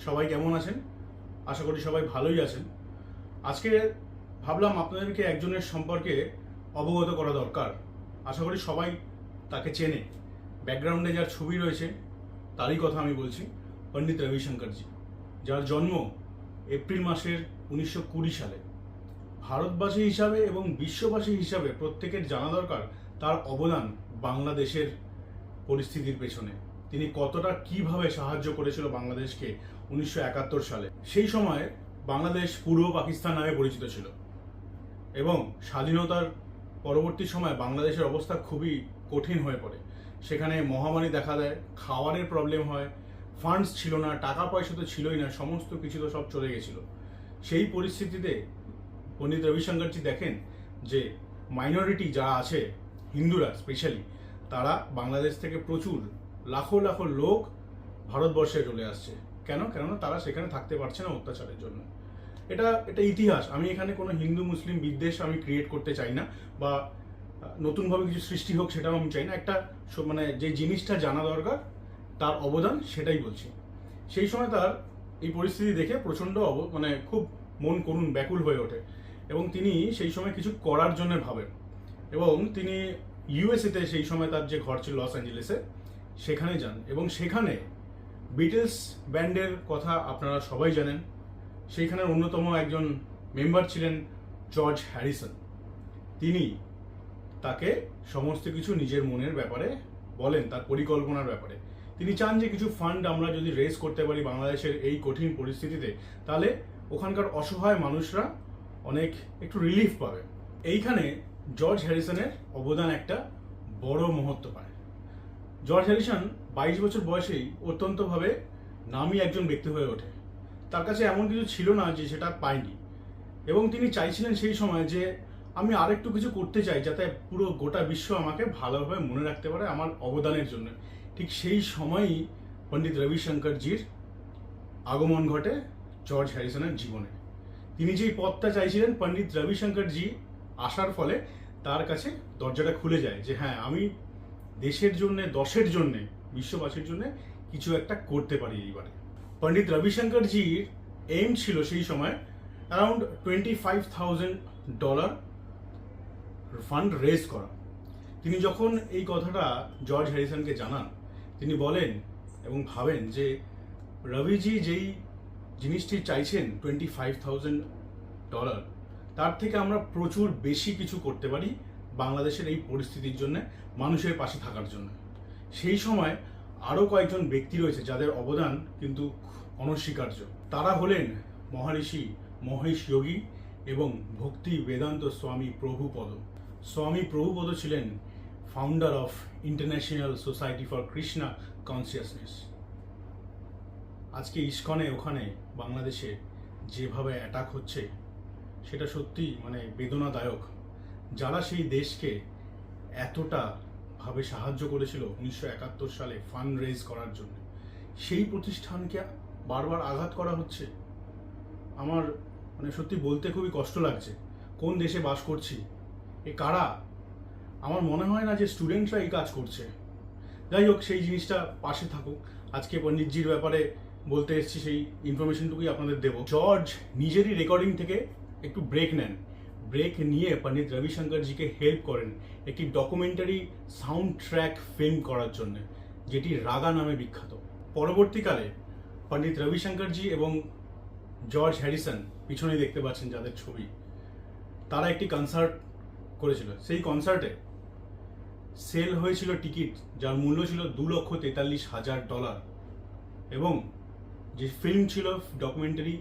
সবাই কেমন আছেন? আশা করি সবাই ভালোই আছেন। আজকে ভাবলাম আপনাদেরকে একজনের সম্পর্কে অবগত করা দরকার। আশা করি সবাই তাকে চেনে। ব্যাকগ্রাউন্ডে যার ছবি রয়েছে তারই কথা আমি বলছি, পণ্ডিত রবিশঙ্করজি, যার জন্ম এপ্রিল মাসের 1920 সালে। ভারতবাসী হিসাবে এবং বিশ্ববাসী হিসাবে প্রত্যেকের জানা দরকার তার অবদান বাংলাদেশের পরিস্থিতির পেছনে। তিনি কতটা কিভাবে সাহায্য করেছিল বাংলাদেশকে 1971 সালে। সেই সময় বাংলাদেশ পূর্ব পাকিস্তান নামে পরিচিত ছিল এবং স্বাধীনতার পরবর্তী সময় বাংলাদেশের অবস্থা খুবই কঠিন হয়ে পড়ে। সেখানে মহামারী দেখা দেয়, খাওয়ারের প্রবলেম হয়, ফান্ডস ছিল না, টাকা পয়সা তো ছিলই না, সমস্ত কিছু তো সব চলে গেছিল। সেই পরিস্থিতিতে পণ্ডিত রবিশঙ্করজি দেখেন যে মাইনরিটি যারা আছে, হিন্দুরা স্পেশালি, তারা বাংলাদেশ থেকে প্রচুর লাখো লাখো লোক ভারতবর্ষে চলে আসছে। কেননা তারা সেখানে থাকতে পারছে না অত্যাচারের জন্য। এটা এটা ইতিহাস। আমি এখানে কোনো হিন্দু মুসলিম বিদ্বেষ আমি ক্রিয়েট করতে চাই না, বা নতুনভাবে কিছু সৃষ্টি হোক সেটাও আমি চাই না। একটা মানে যে জিনিসটা জানা দরকার তার অবদান, সেটাই বলছি। সেই সময় তার এই পরিস্থিতি দেখে প্রচণ্ড মানে খুব মন করুণ ব্যাকুল হয়ে ওঠে এবং তিনি সেই সময় কিছু করার জন্য ভাবেন এবং তিনি ইউএসএতে, সেই সময় তার যে ঘর ছিল লস অ্যাঞ্জেলেসে, সেখানে যান এবং সেখানে বিটলস ব্যান্ডের কথা আপনারা সবাই জানেন। সেইখানের অন্যতম একজন মেম্বার ছিলেন জর্জ হ্যারিসন। তিনি তাকে সমস্ত কিছু নিজের মনের ব্যাপারে বলেন, তার পরিকল্পনার ব্যাপারে। তিনি চান যে কিছু ফান্ড আমরা যদি রেজ করতে পারি বাংলাদেশের এই কঠিন পরিস্থিতিতে, তাহলে ওখানকার অসহায় মানুষরা অনেক একটু রিলিফ পাবে। এইখানে জর্জ হ্যারিসনের অবদান একটা বড় মহত্ব পায়। জর্জ হ্যারিসন 22 বছর বয়সেই অত্যন্তভাবে নামী একজন ব্যক্তি হয়ে ওঠে। তার কাছে এমন কিছু ছিল না যে সেটা পায়নি, এবং তিনি চাইছিলেন সেই সময় যে আমি আরেকটু কিছু করতে চাই যাতে পুরো গোটা বিশ্ব আমাকে ভালোভাবে মনে রাখতে পারে আমার অবদানের জন্য। ঠিক সেই সময়ই পণ্ডিত রবিশঙ্করজির আগমন ঘটে জর্জ হ্যারিসনের জীবনে। তিনি যেই পথটা চাইছিলেন, পণ্ডিত রবিশঙ্করজি আসার ফলে তার কাছে দরজাটা খুলে যায় যে হ্যাঁ, আমি দেশের জন্য, দশের জন্য, বিশ্ববাসীর জন্য কিছু একটা করতে পারি এইবারে। পণ্ডিত রবিশঙ্করজির এইম ছিল সেই সময় অ্যারাউন্ড $25,000 ফান্ড রেজ করা। তিনি যখন এই কথাটা জর্জ হ্যারিসনকে জানান, তিনি বলেন এবং ভাবেন যে রবিজি যেই জিনিসটি চাইছেন $25,000, তার থেকে আমরা প্রচুর বেশি কিছু করতে পারি বাংলাদেশের এই পরিস্থিতির জন্য, মানুষের পাশে থাকার জন্য। সেই সময় আরও কয়েকজন ব্যক্তি রয়েছে যাদের অবদান কিন্তু অনস্বীকার্য। তারা হলেন মহারিষি মহেশ যোগী এবং ভক্তি বেদান্ত স্বামী প্রভুপদ। স্বামী প্রভুপদ ছিলেন founder of international society for Krishna consciousness. আজকে ইস্কনে ওখানে বাংলাদেশে যেভাবে অ্যাটাক হচ্ছে, সেটা সত্যি মানে বেদনাদায়ক। যারা সেই দেশকে এতটা ভাবে সাহায্য করেছিল 1971 সালে ফান্ড রেজ করার জন্য, সেই প্রতিষ্ঠানকে বারবার আঘাত করা হচ্ছে। আমার মানে সত্যি বলতে খুবই কষ্ট লাগছে। কোন দেশে বাস করছি? এ কারা? আমার মনে হয় না যে স্টুডেন্টরা এই কাজ করছে। যাই হোক, সেই জিনিসটা পাশে থাকুক। আজকে পণ্ডিতজির ব্যাপারে বলতে এসেছি, সেই ইনফরমেশনটুকুই আপনাদের দেব। জর্জ নিজেরই রেকর্ডিং থেকে একটু ব্রেক নেন। ব্রেক নিয়ে পণ্ডিত রবিশঙ্করজিকে হেল্প করেন একটি ডকুমেন্টারি সাউন্ড ট্র্যাক ফিল্ম করার জন্য, যেটি রাগা নামে বিখ্যাত। পরবর্তীকালে পণ্ডিত রবিশঙ্করজি এবং জর্জ হ্যারিসন, পিছনে দেখতে পাচ্ছেন যাদের ছবি, তারা একটি কনসার্ট করেছিল। সেই কনসার্টে সেল হয়েছিল টিকিট যার মূল্য ছিল $2,43,000, এবং যে ফিল্ম ছিল ডকুমেন্টারি,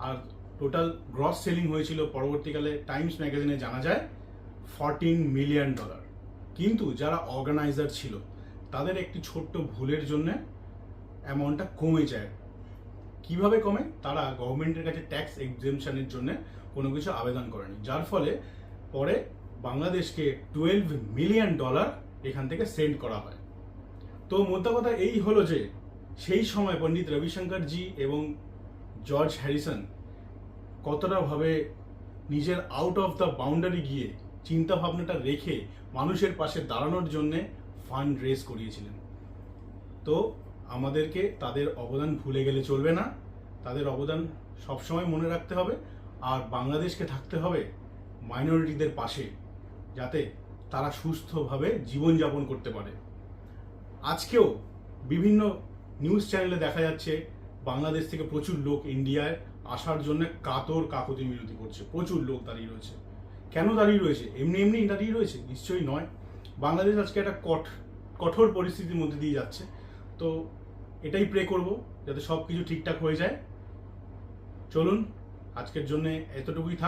আর টোটাল গ্রস সেলিং হয়েছিল পরবর্তীকালে টাইমস ম্যাগাজিনে জানা যায় $14 মিলিয়ন। কিন্তু যারা অর্গানাইজার ছিল তাদের একটি ছোট্ট ভুলের জন্য অ্যামাউন্টটা কমে যায়। কিভাবে কমে? তারা গভর্নমেন্টের কাছে ট্যাক্স এক্সেমশনের জন্য কোনো কিছু আবেদন করেনি, যার ফলে পরে বাংলাদেশকে $12 মিলিয়ন এখান থেকে সেন্ড করা হয়। তো মোদ্দা কথা এই হলো যে সেই সময় পণ্ডিত রবিশঙ্করজি এবং জর্জ হ্যারিসন কতটা ভাবে নিজের আউট অফ দ্য বাউন্ডারি গিয়ে চিন্তা ভাবনাটা রেখে মানুষের পাশে দাঁড়ানোর জন্য ফান্ড রেজ করিয়েছিলেন। তো আমাদেরকে তাদের অবদান ভুলে গেলে চলবে না, তাদের অবদান সবসময় মনে রাখতে হবে। আর বাংলাদেশকে থাকতে হবে মাইনরিটিদের পাশে, যাতে তারা সুস্থভাবে জীবনযাপন করতে পারে। আজকেও বিভিন্ন নিউজ চ্যানেলে দেখা যাচ্ছে বাংলাদেশ থেকে প্রচুর লোক ইন্ডিয়ায় আসার জন্য কাকুতি মিনতি করছে, প্রচুর লোক দাঁড়িয়ে রয়েছে। কেন দাঁড়িয়ে রয়েছে? এমনি এমনি দাঁড়িয়ে রয়েছে? নিশ্চয়ই নয়। বাংলাদেশ আজকে একটা কঠোর পরিস্থিতির মধ্যে দিয়ে যাচ্ছে। তো এটাই প্রে করব যাতে সব কিছু ঠিকঠাক হয়ে যায়। চলুন, আজকের জন্য এতটুকুই থাক।